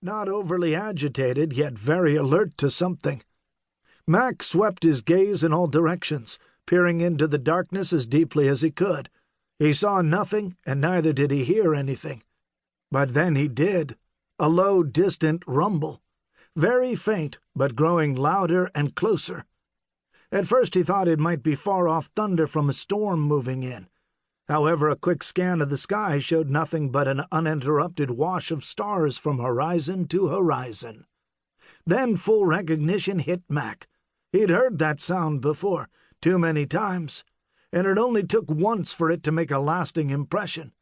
not overly agitated, yet very alert to something. Mac swept his gaze in all directions, peering into the darkness as deeply as he could. He saw nothing, and neither did he hear anything. But then he did. A low, distant rumble. Very faint, but growing louder and closer. At first he thought it might be far-off thunder from a storm moving in. However, a quick scan of the sky showed nothing but an uninterrupted wash of stars from horizon to horizon. Then full recognition hit Mac. He'd heard that sound before, too many times, and it only took once for it to make a lasting impression.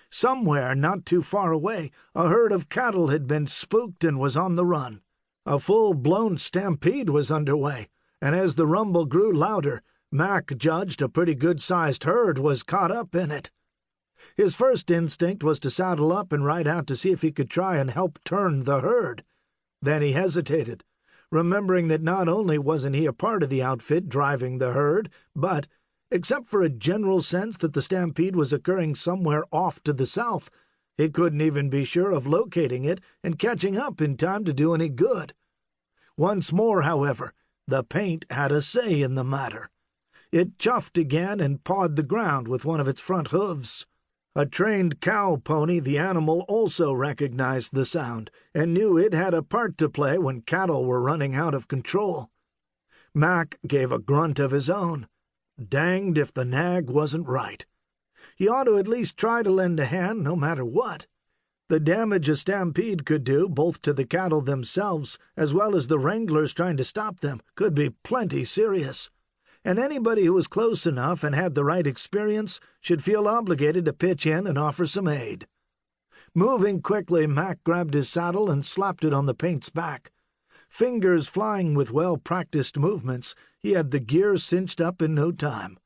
Somewhere, not too far away, a herd of cattle had been spooked and was on the run. A full-blown stampede was underway, and as the rumble grew louder, Mac judged a pretty good-sized herd was caught up in it. His first instinct was to saddle up and ride out to see if he could try and help turn the herd. Then he hesitated, remembering that not only wasn't he a part of the outfit driving the herd, but, except for a general sense that the stampede was occurring somewhere off to the south, he couldn't even be sure of locating it and catching up in time to do any good. Once more, however, the paint had a say in the matter. It chuffed again and pawed the ground with one of its front hooves. A trained cow pony, the animal also recognized the sound and knew it had a part to play when cattle were running out of control. Mac gave a grunt of his own. Danged if the nag wasn't right. He ought to at least try to lend a hand no matter what. The damage a stampede could do, both to the cattle themselves as well as the wranglers trying to stop them, could be plenty serious. And anybody who was close enough and had the right experience should feel obligated to pitch in and offer some aid. Moving quickly, Mac grabbed his saddle and slapped it on the paint's back. Fingers flying with well-practiced movements, he had the gear cinched up in no time.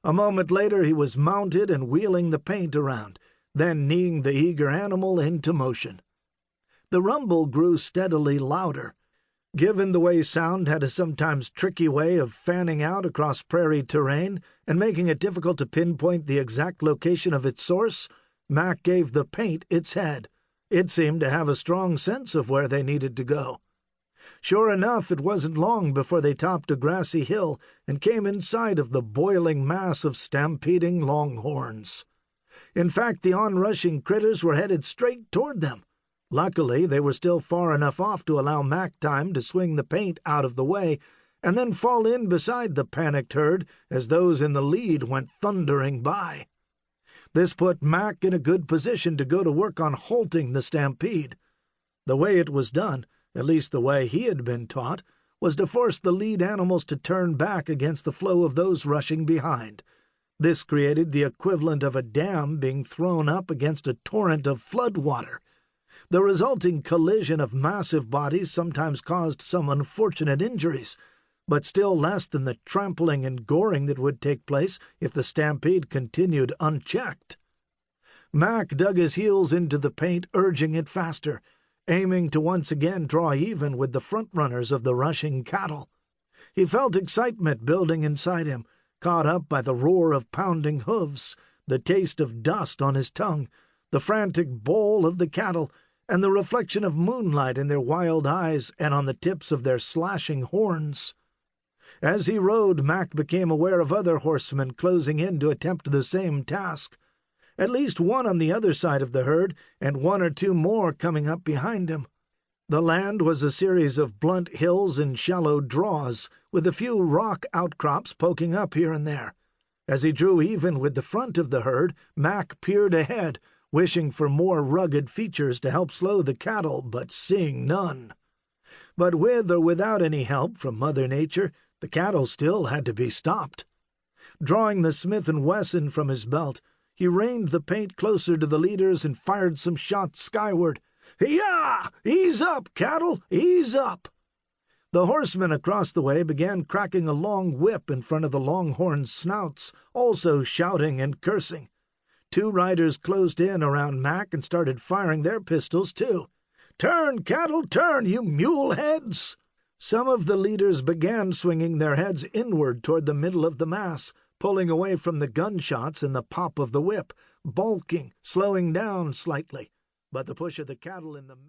A moment later he was mounted and wheeling the paint around, then kneeing the eager animal into motion. The rumble grew steadily louder. Given the way sound had a sometimes tricky way of fanning out across prairie terrain and making it difficult to pinpoint the exact location of its source, Mac gave the paint its head. It seemed to have a strong sense of where they needed to go. Sure enough, it wasn't long before they topped a grassy hill and came in sight of the boiling mass of stampeding longhorns. In fact, the onrushing critters were headed straight toward them. Luckily, they were still far enough off to allow Mac time to swing the paint out of the way and then fall in beside the panicked herd as those in the lead went thundering by. This put Mac in a good position to go to work on halting the stampede. The way it was done, at least the way he had been taught, was to force the lead animals to turn back against the flow of those rushing behind. This created the equivalent of a dam being thrown up against a torrent of flood water. The resulting collision of massive bodies sometimes caused some unfortunate injuries, but still less than the trampling and goring that would take place if the stampede continued unchecked. Mac dug his heels into the paint, urging it faster, aiming to once again draw even with the front-runners of the rushing cattle. He felt excitement building inside him, caught up by the roar of pounding hooves, the taste of dust on his tongue, the frantic bawl of the cattle, and the reflection of moonlight in their wild eyes and on the tips of their slashing horns. As he rode, Mac became aware of other horsemen closing in to attempt the same task. At least one on the other side of the herd, and one or two more coming up behind him. The land was a series of blunt hills and shallow draws, with a few rock outcrops poking up here and there. As he drew even with the front of the herd, Mac peered ahead, wishing for more rugged features to help slow the cattle, but seeing none. But with or without any help from Mother Nature, the cattle still had to be stopped. Drawing the Smith & Wesson from his belt, he reined the paint closer to the leaders and fired some shots skyward. "Hee-yah! Ease up, cattle! Ease up!" The horsemen across the way began cracking a long whip in front of the longhorns' snouts, also shouting and cursing. Two riders closed in around Mac and started firing their pistols, too. "Turn, cattle, turn, you mule heads!" Some of the leaders began swinging their heads inward toward the middle of the mass, pulling away from the gunshots and the pop of the whip, balking, slowing down slightly. But the push of the cattle in the middle